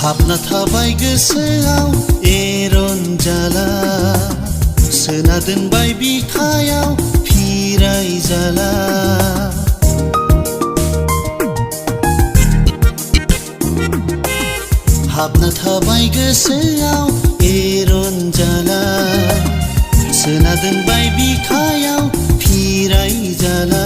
हाबना थाबाय गोसोआव एरन जाला सोना दोनबाय बिखायाव फिराय जाला हाबना थाबाय गोसोआव एरन जाला सोना दोनबाय बिखायाव फिराय जाला